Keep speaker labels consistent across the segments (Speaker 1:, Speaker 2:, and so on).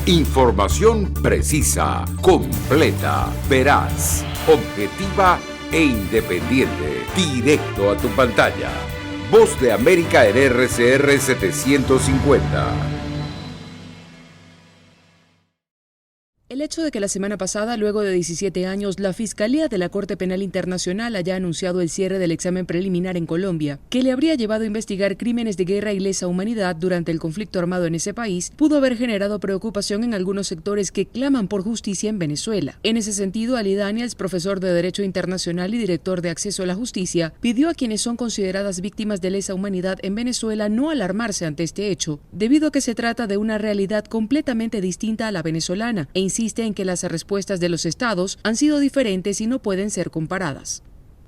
Speaker 1: Información precisa, completa, veraz, objetiva e independiente. Directo a tu pantalla. Voz de América en RCR 750.
Speaker 2: El hecho de que la semana pasada, luego de 17 años, la Fiscalía de la Corte Penal Internacional haya anunciado el cierre del examen preliminar en Colombia, que le habría llevado a investigar crímenes de guerra y lesa humanidad durante el conflicto armado en ese país, pudo haber generado preocupación en algunos sectores que claman por justicia en Venezuela. En ese sentido, Ali Daniels, profesor de Derecho Internacional y director de Acceso a la Justicia, pidió a quienes son consideradas víctimas de lesa humanidad en Venezuela no alarmarse ante este hecho, debido a que se trata de una realidad completamente distinta a la venezolana, e insiste en que las respuestas de los estados han sido diferentes y no pueden ser comparadas.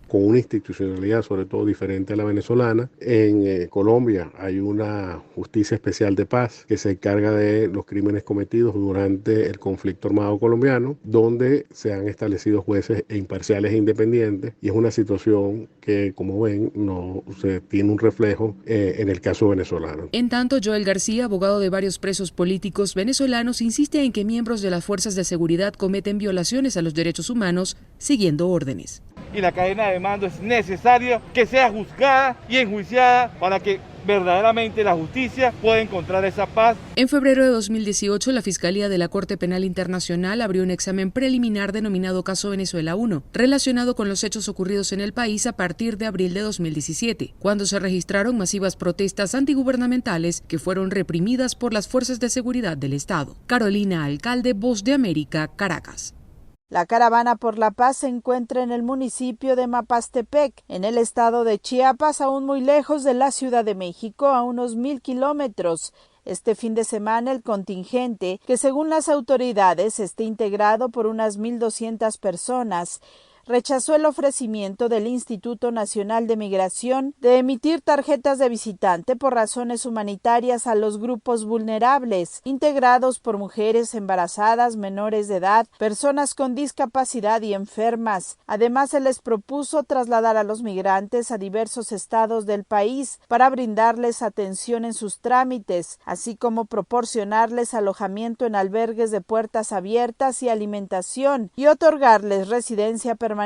Speaker 3: Con una institucionalidad sobre todo diferente a la venezolana. En Colombia hay una justicia especial de paz que se encarga de los crímenes cometidos durante el conflicto armado colombiano, donde se han establecido jueces imparciales e independientes, y es una situación que, como ven, no se tiene un reflejo en el caso venezolano.
Speaker 2: En tanto, Joel García, abogado de varios presos políticos venezolanos, insiste en que miembros de las fuerzas de seguridad cometen violaciones a los derechos humanos siguiendo órdenes.
Speaker 4: Y la cadena de mando es necesario que sea juzgada y enjuiciada para que verdaderamente la justicia pueda encontrar esa paz.
Speaker 2: En febrero de 2018, la Fiscalía de la Corte Penal Internacional abrió un examen preliminar denominado Caso Venezuela 1, relacionado con los hechos ocurridos en el país a partir de abril de 2017, cuando se registraron masivas protestas antigubernamentales que fueron reprimidas por las fuerzas de seguridad del Estado. Carolina Alcalde, Voz de América, Caracas.
Speaker 5: La Caravana por la Paz se encuentra en el municipio de Mapastepec, en el estado de Chiapas, aún muy lejos de la Ciudad de México, a unos 1,000 kilómetros. Este fin de semana el contingente, que según las autoridades está integrado por unas 1,200 personas, rechazó el ofrecimiento del Instituto Nacional de Migración de emitir tarjetas de visitante por razones humanitarias a los grupos vulnerables, integrados por mujeres embarazadas, menores de edad, personas con discapacidad y enfermas. Además, se les propuso trasladar a los migrantes a diversos estados del país para brindarles atención en sus trámites, así como proporcionarles alojamiento en albergues de puertas abiertas y alimentación, y otorgarles residencia permanente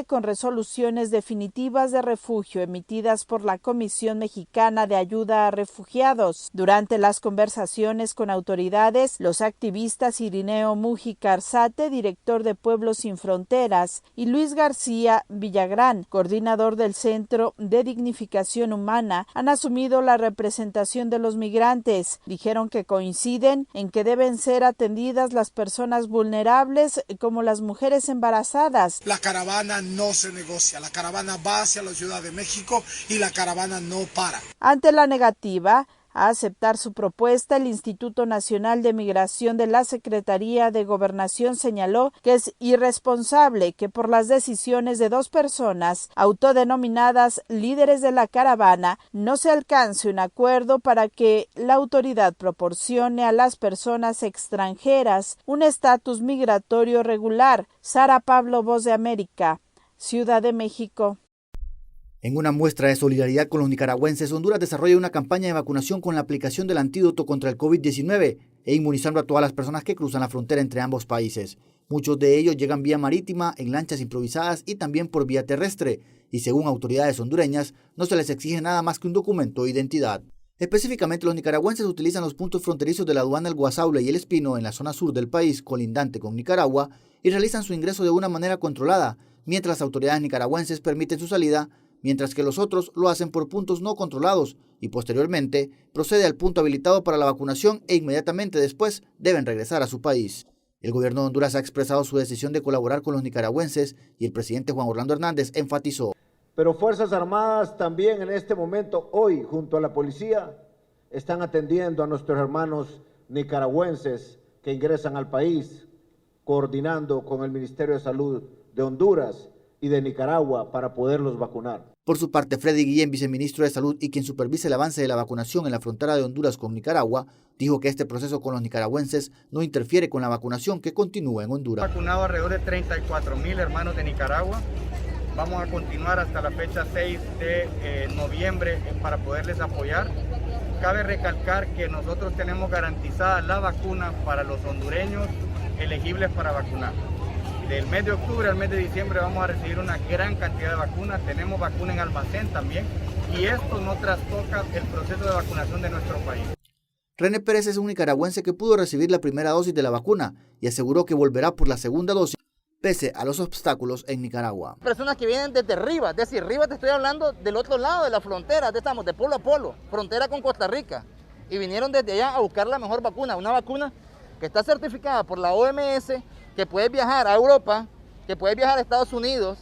Speaker 5: con resoluciones definitivas de refugio emitidas por la Comisión Mexicana de Ayuda a Refugiados. Durante las conversaciones con autoridades, los activistas Irineo Mújica Arzate, director de Pueblos Sin Fronteras, y Luis García Villagrán, coordinador del Centro de Dignificación Humana, han asumido la representación de los migrantes. Dijeron que coinciden en que deben ser atendidas las personas vulnerables como las mujeres embarazadas.
Speaker 6: La caravana no se negocia, la caravana va hacia la Ciudad de México y la caravana no para.
Speaker 5: Ante la negativa a aceptar su propuesta, el Instituto Nacional de Migración de la Secretaría de Gobernación señaló que es irresponsable que por las decisiones de dos personas autodenominadas líderes de la caravana no se alcance un acuerdo para que la autoridad proporcione a las personas extranjeras un estatus migratorio regular. Sara Pablo, Voz de América, Ciudad de México.
Speaker 7: En una muestra de solidaridad con los nicaragüenses, Honduras desarrolla una campaña de vacunación con la aplicación del antídoto contra el COVID-19 e inmunizando a todas las personas que cruzan la frontera entre ambos países. Muchos de ellos llegan vía marítima, en lanchas improvisadas y también por vía terrestre, y según autoridades hondureñas, no se les exige nada más que un documento de identidad. Específicamente, los nicaragüenses utilizan los puntos fronterizos de la aduana El Guasaule y El Espino en la zona sur del país, colindante con Nicaragua, y realizan su ingreso de una manera controlada, mientras las autoridades nicaragüenses permiten su salida, mientras que los otros lo hacen por puntos no controlados y posteriormente procede al punto habilitado para la vacunación e inmediatamente después deben regresar a su país. El gobierno de Honduras ha expresado su decisión de colaborar con los nicaragüenses y el presidente Juan Orlando Hernández enfatizó.
Speaker 8: Pero Fuerzas Armadas también en este momento, hoy, junto a la policía, están atendiendo a nuestros hermanos nicaragüenses que ingresan al país, coordinando con el Ministerio de Salud de Honduras y de Nicaragua para poderlos vacunar.
Speaker 7: Por su parte, Freddy Guillén, viceministro de Salud y quien supervisa el avance de la vacunación en la frontera de Honduras con Nicaragua, dijo que este proceso con los nicaragüenses no interfiere con la vacunación que continúa en Honduras.
Speaker 9: Vacunado alrededor de 34,000 hermanos de Nicaragua. Vamos a continuar hasta la fecha 6 de noviembre para poderles apoyar. cabe recalcar que nosotros tenemos garantizada la vacuna para los hondureños elegibles para vacunar. Del mes de octubre al mes de diciembre vamos a recibir una gran cantidad de vacunas. Tenemos vacuna en almacén también y esto no trastoca el proceso de vacunación de nuestro país.
Speaker 7: René Pérez es un nicaragüense que pudo recibir la primera dosis de la vacuna y aseguró que volverá por la segunda dosis pese a los obstáculos en Nicaragua.
Speaker 10: Personas que vienen desde Rivas, es decir, Rivas te estoy hablando del otro lado de la frontera, estamos de polo a polo, frontera con Costa Rica, y vinieron desde allá a buscar la mejor vacuna, una vacuna que está certificada por la OMS, que puede viajar a Europa, que puede viajar a Estados Unidos,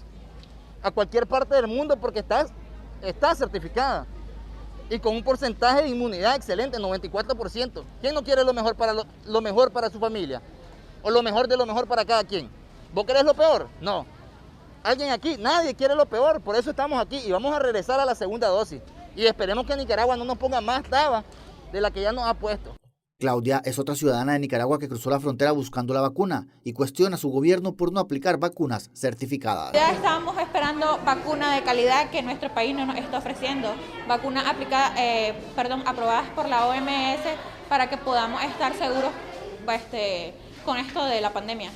Speaker 10: a cualquier parte del mundo porque está certificada y con un porcentaje de inmunidad excelente, 94%. ¿Quién no quiere lo mejor para su familia? ¿O lo mejor de lo mejor para cada quien? ¿Vos querés lo peor? No. ¿Alguien aquí? Nadie quiere lo peor, por eso estamos aquí y vamos a regresar a la segunda dosis. Y esperemos que Nicaragua no nos ponga más trabas de la que ya nos ha puesto.
Speaker 7: Claudia es otra ciudadana de Nicaragua que cruzó la frontera buscando la vacuna y cuestiona a su gobierno por no aplicar vacunas certificadas.
Speaker 11: Ya estábamos esperando vacuna de calidad que nuestro país no nos está ofreciendo, vacunas aprobadas por la OMS para que podamos estar seguros con esto de la pandemia.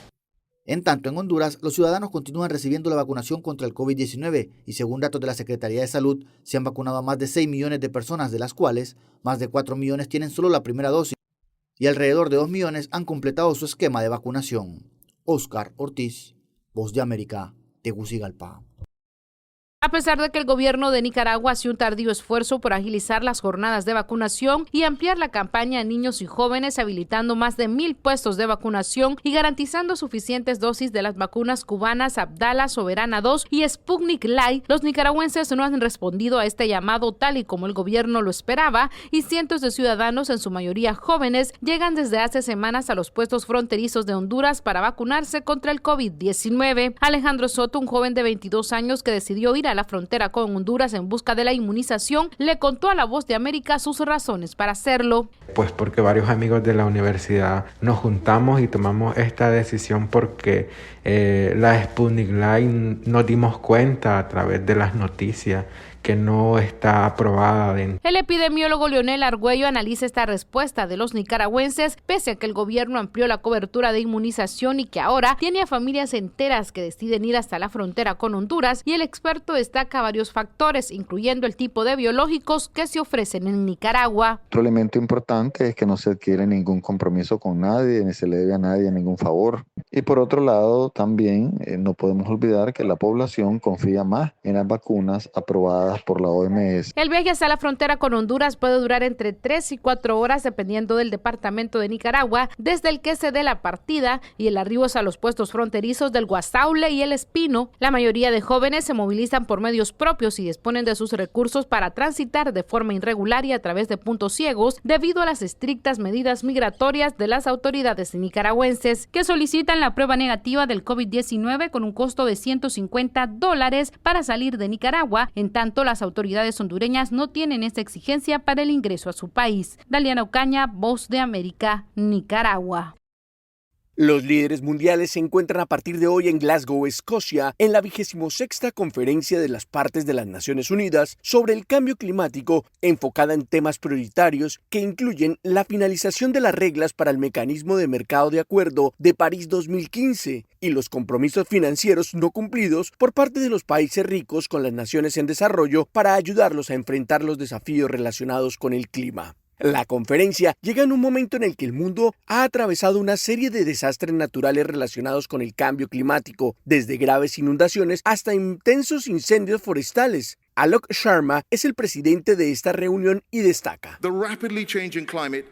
Speaker 7: En tanto, en Honduras, los ciudadanos continúan recibiendo la vacunación contra el COVID-19 y según datos de la Secretaría de Salud, se han vacunado a más de 6 millones de personas, de las cuales más de 4 millones tienen solo la primera dosis y alrededor de 2 millones han completado su esquema de vacunación. Oscar Ortiz, Voz de América, Tegucigalpa.
Speaker 12: A pesar de que el gobierno de Nicaragua hace un tardío esfuerzo por agilizar las jornadas de vacunación y ampliar la campaña a niños y jóvenes, habilitando más de 1,000 puestos de vacunación y garantizando suficientes dosis de las vacunas cubanas Abdala, Soberana 2 y Sputnik Light, los nicaragüenses no han respondido a este llamado tal y como el gobierno lo esperaba y cientos de ciudadanos, en su mayoría jóvenes, llegan desde hace semanas a los puestos fronterizos de Honduras para vacunarse contra el COVID-19. Alejandro Soto, un joven de 22 años que decidió ir a la frontera con Honduras en busca de la inmunización, le contó a La Voz de América sus razones para hacerlo.
Speaker 13: Pues porque varios amigos de la universidad nos juntamos y tomamos esta decisión porque la Sputnik Light nos dimos cuenta a través de las noticias que no está aprobada.
Speaker 12: El epidemiólogo Leonel Argüello analiza esta respuesta de los nicaragüenses pese a que el gobierno amplió la cobertura de inmunización y que ahora tiene a familias enteras que deciden ir hasta la frontera con Honduras, y el experto destaca varios factores, incluyendo el tipo de biológicos que se ofrecen en Nicaragua.
Speaker 14: Otro elemento importante es que no se adquiere ningún compromiso con nadie, ni se le debe a nadie ningún favor. Y por otro lado, también no podemos olvidar que la población confía más en las vacunas aprobadas por la OMS.
Speaker 12: El viaje hasta la frontera con Honduras puede durar entre 3 y 4 horas dependiendo del departamento de Nicaragua, desde el que se dé la partida, y el arribo es a los puestos fronterizos del Guasaule y el Espino. La mayoría de jóvenes se movilizan por medios propios y disponen de sus recursos para transitar de forma irregular y a través de puntos ciegos debido a las estrictas medidas migratorias de las autoridades nicaragüenses, que solicitan la prueba negativa del COVID-19 con un costo de $150 para salir de Nicaragua. En tanto, las autoridades hondureñas no tienen esa exigencia para el ingreso a su país. Daliana Ocaña, Voz de América, Nicaragua.
Speaker 15: Los líderes mundiales se encuentran a partir de hoy en Glasgow, Escocia, en la 26ª Conferencia de las Partes de las Naciones Unidas sobre el Cambio Climático, enfocada en temas prioritarios que incluyen la finalización de las reglas para el Mecanismo de Mercado de Acuerdo de París 2015 y los compromisos financieros no cumplidos por parte de los países ricos con las naciones en desarrollo para ayudarlos a enfrentar los desafíos relacionados con el clima. La conferencia llega en un momento en el que el mundo ha atravesado una serie de desastres naturales relacionados con el cambio climático, desde graves inundaciones hasta intensos incendios forestales. Alok Sharma es el presidente de esta reunión y destaca: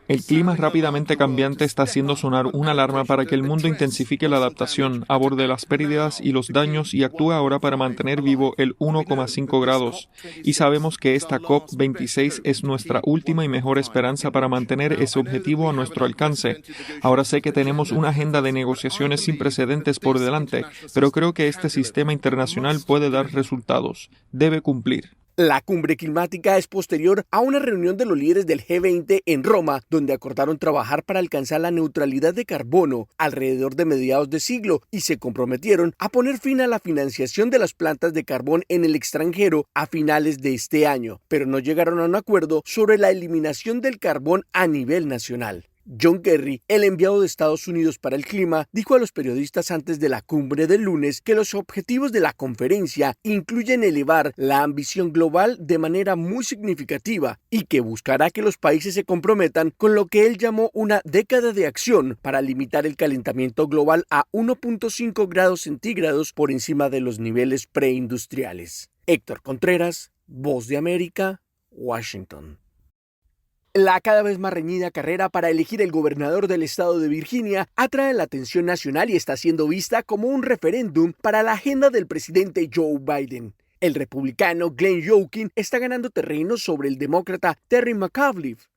Speaker 16: el clima rápidamente cambiante está haciendo sonar una alarma para que el mundo intensifique la adaptación, aborde las pérdidas y los daños y actúe ahora para mantener vivo el 1,5 grados. Y sabemos que esta COP26 es nuestra última y mejor esperanza para mantener ese objetivo a nuestro alcance. Ahora sé que tenemos una agenda de negociaciones sin precedentes por delante, pero creo que este sistema internacional puede dar resultados. Debe cumplir.
Speaker 15: La cumbre climática es posterior a una reunión de los líderes del G20 en Roma, donde acordaron trabajar para alcanzar la neutralidad de carbono alrededor de mediados de siglo y se comprometieron a poner fin a la financiación de las plantas de carbón en el extranjero a finales de este año, pero no llegaron a un acuerdo sobre la eliminación del carbón a nivel nacional. John Kerry, el enviado de Estados Unidos para el clima, dijo a los periodistas antes de la cumbre del lunes que los objetivos de la conferencia incluyen elevar la ambición global de manera muy significativa y que buscará que los países se comprometan con lo que él llamó una década de acción para limitar el calentamiento global a 1.5 grados centígrados por encima de los niveles preindustriales. Héctor Contreras, Voz de América, Washington. La cada vez más reñida carrera para elegir el gobernador del estado de Virginia atrae la atención nacional y está siendo vista como un referéndum para la agenda del presidente Joe Biden. El republicano Glenn Youngkin está ganando terreno sobre el demócrata Terry McAuliffe,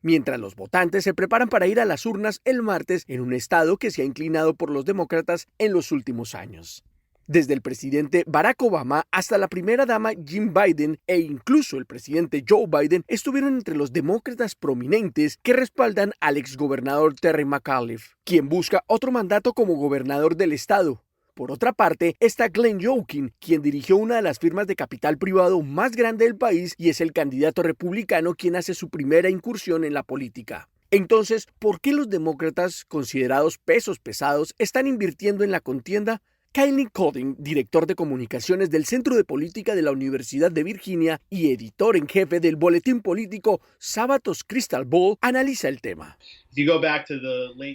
Speaker 15: mientras los votantes se preparan para ir a las urnas el martes en un estado que se ha inclinado por los demócratas en los últimos años. Desde el presidente Barack Obama hasta la primera dama Jill Biden e incluso el presidente Joe Biden estuvieron entre los demócratas prominentes que respaldan al exgobernador Terry McAuliffe, quien busca otro mandato como gobernador del estado. Por otra parte, está Glenn Youngkin, quien dirigió una de las firmas de capital privado más grande del país y es el candidato republicano quien hace su primera incursión en la política. Entonces, ¿por qué los demócratas, considerados pesos pesados, están invirtiendo en la contienda? Kyle Coding, director de comunicaciones del Centro de Política de la Universidad de Virginia y editor en jefe del boletín político Sábatos Crystal Ball, analiza el tema.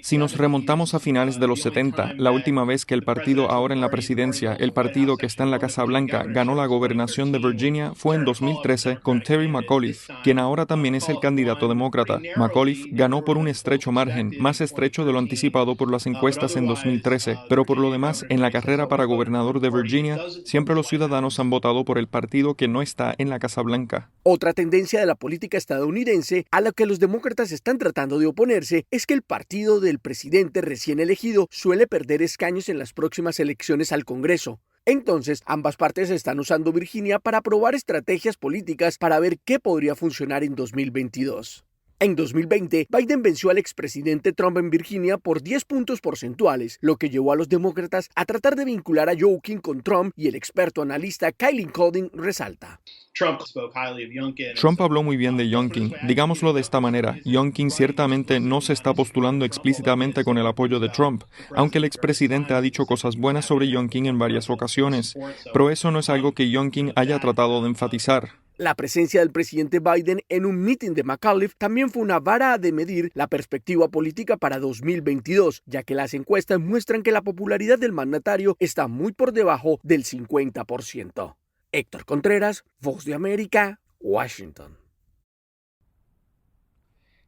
Speaker 16: Si nos remontamos a finales de los 70, la última vez que el partido ahora en la presidencia, el partido que está en la Casa Blanca, ganó la gobernación de Virginia fue en 2013 con Terry McAuliffe, quien ahora también es el candidato demócrata. McAuliffe ganó por un estrecho margen, más estrecho de lo anticipado por las encuestas en 2013, pero por lo demás, en la carrera para gobernador de Virginia, siempre los ciudadanos han votado por el partido que no está en la Casa Blanca.
Speaker 15: Otra tendencia de la política estadounidense a la que los demócratas están tratando de oponerse es que el partido del presidente recién elegido suele perder escaños en las próximas elecciones al Congreso. Entonces, ambas partes están usando Virginia para probar estrategias políticas para ver qué podría funcionar en 2022. En 2020, Biden venció al expresidente Trump en Virginia por 10 puntos porcentuales, lo que llevó a los demócratas a tratar de vincular a Youngkin con Trump y el experto analista Kyle Coding resalta.
Speaker 16: Trump habló muy bien de Youngkin. Digámoslo de esta manera, Youngkin ciertamente no se está postulando explícitamente con el apoyo de Trump, aunque el expresidente ha dicho cosas buenas sobre Youngkin en varias ocasiones, pero eso no es algo que Youngkin haya tratado de enfatizar.
Speaker 15: La presencia del presidente Biden en un mitin de McAuliffe también fue una vara de medir la perspectiva política para 2022, ya que las encuestas muestran que la popularidad del mandatario está muy por debajo del 50%. Héctor Contreras, Voz de América, Washington.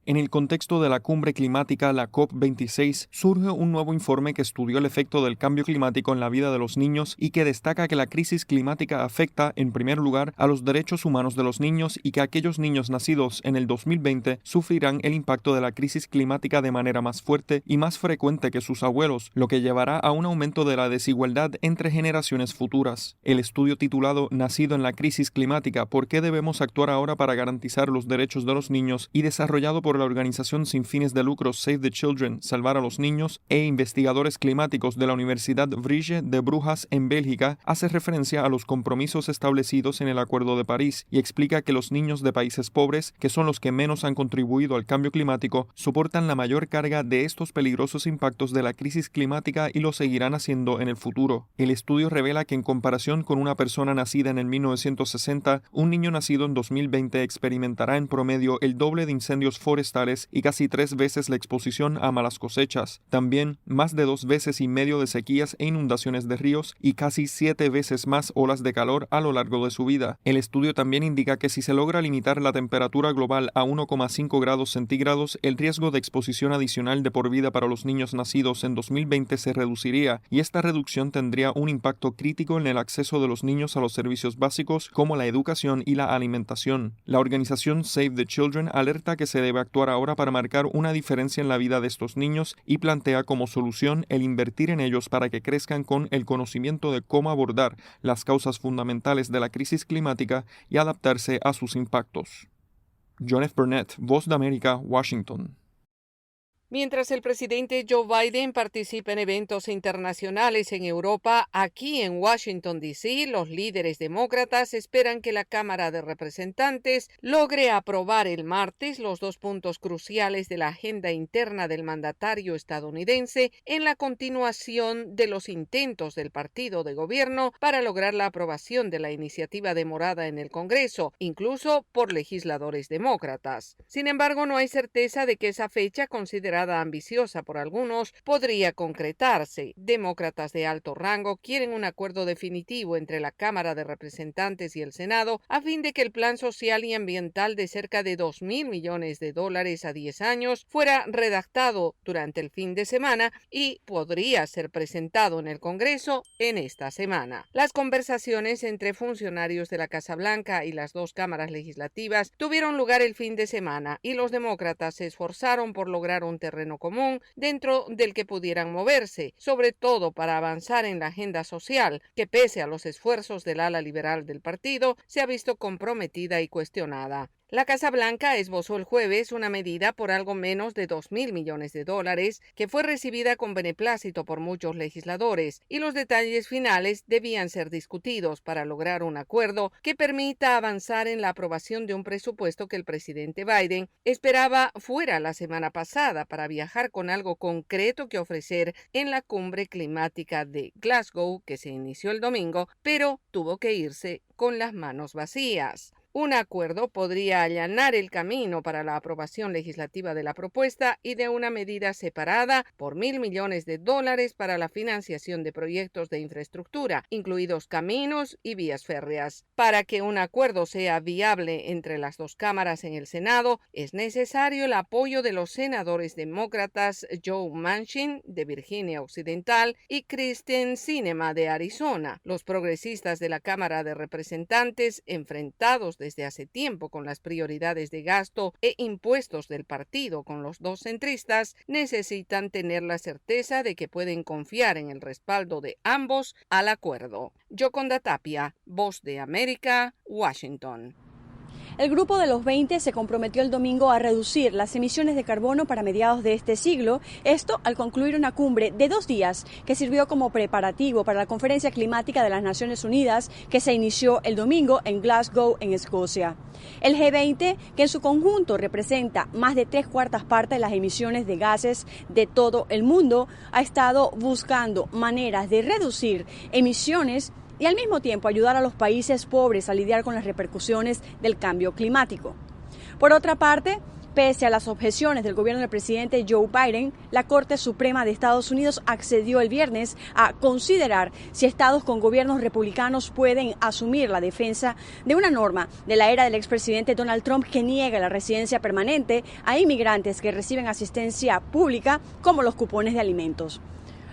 Speaker 16: En el contexto de la cumbre climática, la COP26, surge un nuevo informe que estudió el efecto del cambio climático en la vida de los niños y que destaca que la crisis climática afecta, en primer lugar, a los derechos humanos de los niños y que aquellos niños nacidos en el 2020 sufrirán el impacto de la crisis climática de manera más fuerte y más frecuente que sus abuelos, lo que llevará a un aumento de la desigualdad entre generaciones futuras. El estudio titulado Nacido en la crisis climática, ¿por qué debemos actuar ahora para garantizar los derechos de los niños?, y desarrollado por la organización sin fines de lucro Save the Children, Salvar a los Niños, e investigadores climáticos de la Universidad Vrije de Brujas en Bélgica, hace referencia a los compromisos establecidos en el Acuerdo de París y explica que los niños de países pobres, que son los que menos han contribuido al cambio climático, soportan la mayor carga de estos peligrosos impactos de la crisis climática y lo seguirán haciendo en el futuro. El estudio revela que en comparación con una persona nacida en el 1960, un niño nacido en 2020 experimentará en promedio el doble de incendios forestales y casi 3 veces la exposición a malas cosechas. También más de 2 veces y medio de sequías e inundaciones de ríos y casi 7 veces más olas de calor a lo largo de su vida. El estudio también indica que si se logra limitar la temperatura global a 1,5 grados centígrados, el riesgo de exposición adicional de por vida para los niños nacidos en 2020 se reduciría y esta reducción tendría un impacto crítico en el acceso de los niños a los servicios básicos como la educación y la alimentación. La organización Save the Children alerta que se debe actuar actuar ahora para marcar una diferencia en la vida de estos niños y plantea como solución el invertir en ellos para que crezcan con el conocimiento de cómo abordar las causas fundamentales de la crisis climática y adaptarse a sus impactos. John F. Burnett, Voz de América, Washington.
Speaker 17: Mientras el presidente Joe Biden participa en eventos internacionales en Europa, aquí en Washington, D.C., los líderes demócratas esperan que la Cámara de Representantes logre aprobar el martes los 2 puntos cruciales de la agenda interna del mandatario estadounidense en la continuación de los intentos del partido de gobierno para lograr la aprobación de la iniciativa demorada en el Congreso, incluso por legisladores demócratas. Sin embargo, no hay certeza de que esa fecha considerada ambiciosa por algunos podría concretarse. Demócratas de alto rango quieren un acuerdo definitivo entre la Cámara de Representantes y el Senado a fin de que el plan social y ambiental de cerca de $2,000 millones a 10 años fuera redactado durante el fin de semana y podría ser presentado en el Congreso en esta semana. Las conversaciones entre funcionarios de la Casa Blanca y las 2 cámaras legislativas tuvieron lugar el fin de semana y los demócratas se esforzaron por lograr un terreno común dentro del que pudieran moverse, sobre todo para avanzar en la agenda social, que pese a los esfuerzos del ala liberal del partido, se ha visto comprometida y cuestionada. La Casa Blanca esbozó el jueves una medida por algo menos de $2,000 millones que fue recibida con beneplácito por muchos legisladores, y los detalles finales debían ser discutidos para lograr un acuerdo que permita avanzar en la aprobación de un presupuesto que el presidente Biden esperaba fuera la semana pasada para viajar con algo concreto que ofrecer en la cumbre climática de Glasgow, que se inició el domingo, pero tuvo que irse con las manos vacías. Un acuerdo podría allanar el camino para la aprobación legislativa de la propuesta y de una medida separada por $1,000 millones para la financiación de proyectos de infraestructura, incluidos caminos y vías férreas. Para que un acuerdo sea viable entre las 2 cámaras en el Senado, es necesario el apoyo de los senadores demócratas Joe Manchin, de Virginia Occidental, y Kyrsten Sinema, de Arizona. Los progresistas de la Cámara de Representantes, enfrentados desde hace tiempo con las prioridades de gasto e impuestos del partido con los 2 centristas, necesitan tener la certeza de que pueden confiar en el respaldo de ambos al acuerdo. Yoconda Tapia, Voz de América, Washington.
Speaker 18: El Grupo de los 20 se comprometió el domingo a reducir las emisiones de carbono para mediados de este siglo, esto al concluir una cumbre de 2 días que sirvió como preparativo para la Conferencia Climática de las Naciones Unidas que se inició el domingo en Glasgow, en Escocia. El G20, que en su conjunto representa más de 3/4 partes de las emisiones de gases de todo el mundo, ha estado buscando maneras de reducir emisiones y al mismo tiempo ayudar a los países pobres a lidiar con las repercusiones del cambio climático. Por otra parte, pese a las objeciones del gobierno del presidente Joe Biden, la Corte Suprema de Estados Unidos accedió el viernes a considerar si estados con gobiernos republicanos pueden asumir la defensa de una norma de la era del expresidente Donald Trump que niega la residencia permanente a inmigrantes que reciben asistencia pública, como los cupones de alimentos.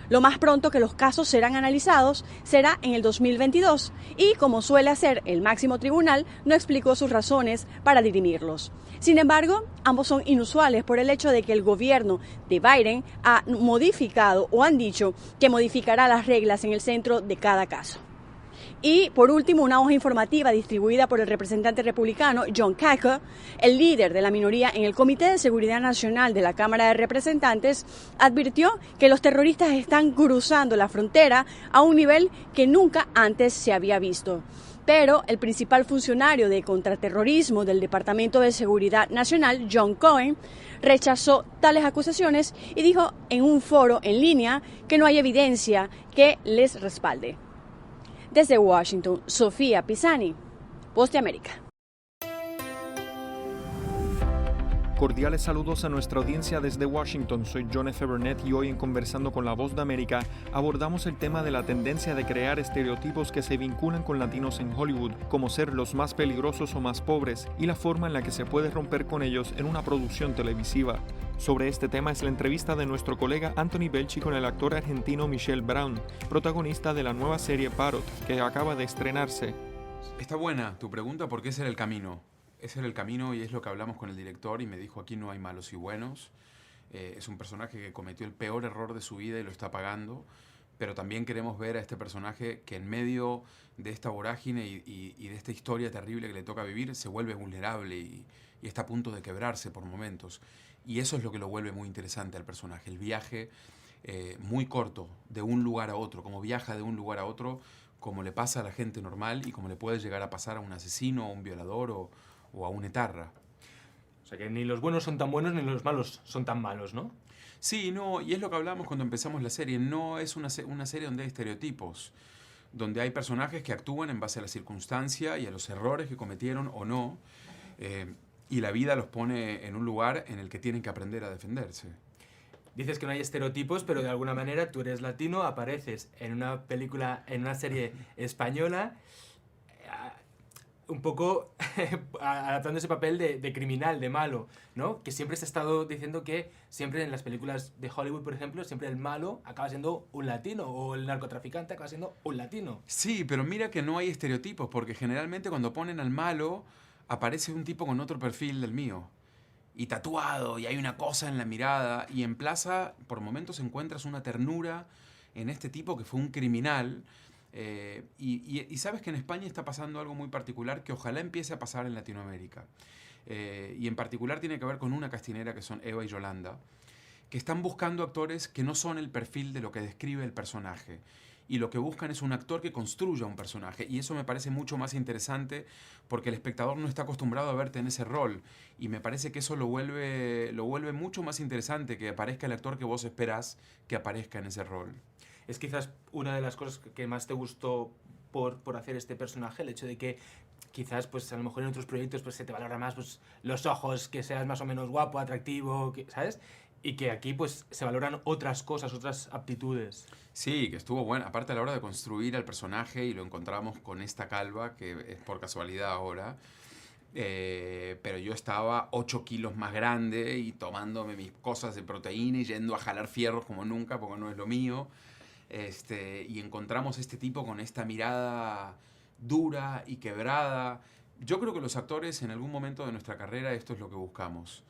Speaker 18: Lo más pronto que los casos serán analizados será en el 2022 y, como suele hacer el máximo tribunal, no explicó sus razones para dirimirlos. Sin embargo, ambos son inusuales por el hecho de que el gobierno de Biden ha modificado o han dicho que modificará las reglas en el centro de cada caso. Y, por último, una hoja informativa distribuida por el representante republicano John Kasich, el líder de la minoría en el Comité de Seguridad Nacional de la Cámara de Representantes, advirtió que los terroristas están cruzando la frontera a un nivel que nunca antes se había visto. Pero el principal funcionario de contraterrorismo del Departamento de Seguridad Nacional, John Cohen, rechazó tales acusaciones y dijo en un foro en línea que no hay evidencia que les respalde. Desde Washington, Sofía Pisani, Voz de América.
Speaker 16: Cordiales saludos a nuestra audiencia desde Washington. Soy John F. Burnett y hoy en Conversando con la Voz de América abordamos el tema de la tendencia de crear estereotipos que se vinculan con latinos en Hollywood, como ser los más peligrosos o más pobres, y la forma en la que se puede romper con ellos en una producción televisiva. Sobre este tema es la entrevista de nuestro colega Anthony Belchi con el actor argentino Michelle Brown, protagonista de la nueva serie Parot, que acaba de estrenarse.
Speaker 19: Está buena tu pregunta, ¿por qué ser el camino? Ese era el camino y es lo que hablamos con el director y me dijo, aquí no hay malos y buenos. Es un personaje que cometió el peor error de su vida y lo está pagando, pero también queremos ver a este personaje que en medio de esta vorágine y de esta historia terrible que le toca vivir se vuelve vulnerable y está a punto de quebrarse por momentos. Y eso es lo que lo vuelve muy interesante al personaje, el viaje muy corto de un lugar a otro, como viaja de un lugar a otro, como le pasa a la gente normal y como le puede llegar a pasar a un asesino, a un violador o a un etarra.
Speaker 20: O sea que ni los buenos son tan buenos ni los malos son tan malos, ¿no?
Speaker 19: Sí, no, y es lo que hablamos cuando empezamos la serie. No es una serie donde hay estereotipos, donde hay personajes que actúan en base a la circunstancia y a los errores que cometieron o no, y la vida los pone en un lugar en el que tienen que aprender a defenderse.
Speaker 20: Dices que no hay estereotipos, pero de alguna manera tú eres latino, apareces en una película, en una serie española, un poco adaptando ese papel de criminal, de malo, ¿no? Que siempre se ha estado diciendo que siempre en las películas de Hollywood, por ejemplo, siempre el malo acaba siendo un latino o el narcotraficante acaba siendo un latino.
Speaker 19: Sí, pero mira que no hay estereotipos, porque generalmente cuando ponen al malo aparece un tipo con otro perfil del mío. Y tatuado, y hay una cosa en la mirada, y en Plaza por momentos encuentras una ternura en este tipo que fue un criminal. Y sabes que en España está pasando algo muy particular que ojalá empiece a pasar en Latinoamérica. Y en particular tiene que ver con una castinera que son Eva y Yolanda, que están buscando actores que no son el perfil de lo que describe el personaje. Y lo que buscan es un actor que construya un personaje. Y eso me parece mucho más interesante porque el espectador no está acostumbrado a verte en ese rol. Y me parece que eso lo vuelve mucho más interesante, que aparezca el actor que vos esperás que aparezca en ese rol.
Speaker 20: Es quizás una de las cosas que más te gustó por hacer este personaje, el hecho de que quizás pues a lo mejor en otros proyectos pues se te valora más pues, los ojos, que seas más o menos guapo, atractivo, ¿sabes? Y que aquí pues se valoran otras cosas, otras aptitudes.
Speaker 19: Sí, que estuvo bueno. Aparte a la hora de construir al personaje y lo encontramos con esta calva, que es por casualidad ahora, pero yo estaba 8 kilos más grande y tomándome mis cosas de proteína y yendo a jalar fierros como nunca porque no es lo mío. Y encontramos este tipo con esta mirada dura y quebrada. Yo creo que los actores en algún momento de nuestra carrera esto es lo que buscamos.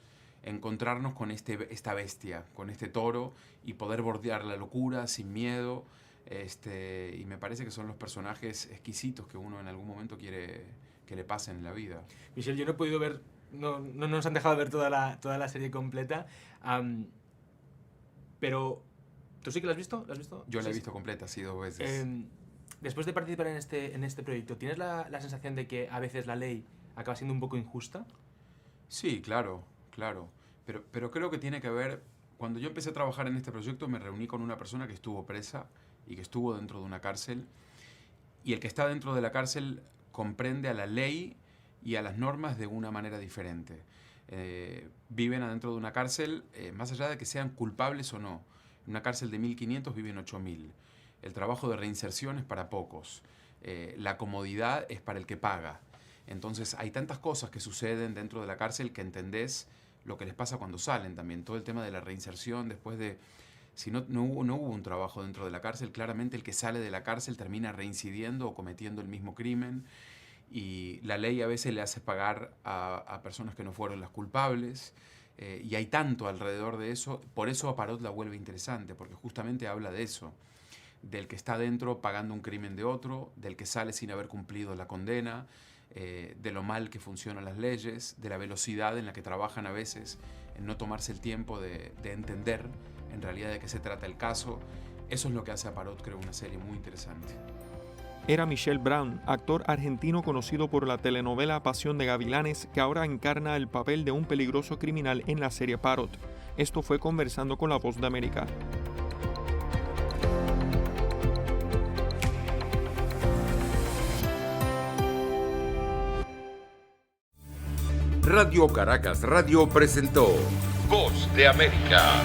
Speaker 19: Encontrarnos con esta bestia, con este toro y poder bordear la locura sin miedo. Y me parece que son los personajes exquisitos que uno en algún momento quiere que le pasen en la vida.
Speaker 20: Michelle, yo no he podido ver, no nos han dejado ver toda la serie completa, pero ¿tú sí que la has visto? ¿La has visto?
Speaker 19: Yo la he visto completa, sí, 2 veces.
Speaker 20: Después de participar en este proyecto, ¿tienes la sensación de que a veces la ley acaba siendo un poco injusta?
Speaker 19: Sí, claro. Pero creo que tiene que ver... Cuando yo empecé a trabajar en este proyecto me reuní con una persona que estuvo presa y que estuvo dentro de una cárcel. Y el que está dentro de la cárcel comprende a la ley y a las normas de una manera diferente. Viven adentro de una cárcel, más allá de que sean culpables o no. En una cárcel de 1.500 viven 8.000. El trabajo de reinserción es para pocos. La comodidad es para el que paga. Entonces hay tantas cosas que suceden dentro de la cárcel que entendés lo que les pasa cuando salen también. Todo el tema de la reinserción después de... Si no hubo un trabajo dentro de la cárcel, claramente el que sale de la cárcel termina reincidiendo o cometiendo el mismo crimen. Y la ley a veces le hace pagar a personas que no fueron las culpables. Y hay tanto alrededor de eso. Por eso a Parot la vuelve interesante, porque justamente habla de eso. Del que está dentro pagando un crimen de otro, del que sale sin haber cumplido la condena, de lo mal que funcionan las leyes, de la velocidad en la que trabajan a veces, en no tomarse el tiempo de entender en realidad de qué se trata el caso. Eso es lo que hace a Parot, creo, una serie muy interesante.
Speaker 16: Era Michel Brown, actor argentino conocido por la telenovela Pasión de Gavilanes, que ahora encarna el papel de un peligroso criminal en la serie Parot. Esto fue Conversando con La Voz de América.
Speaker 1: Radio Caracas Radio presentó Voz de América.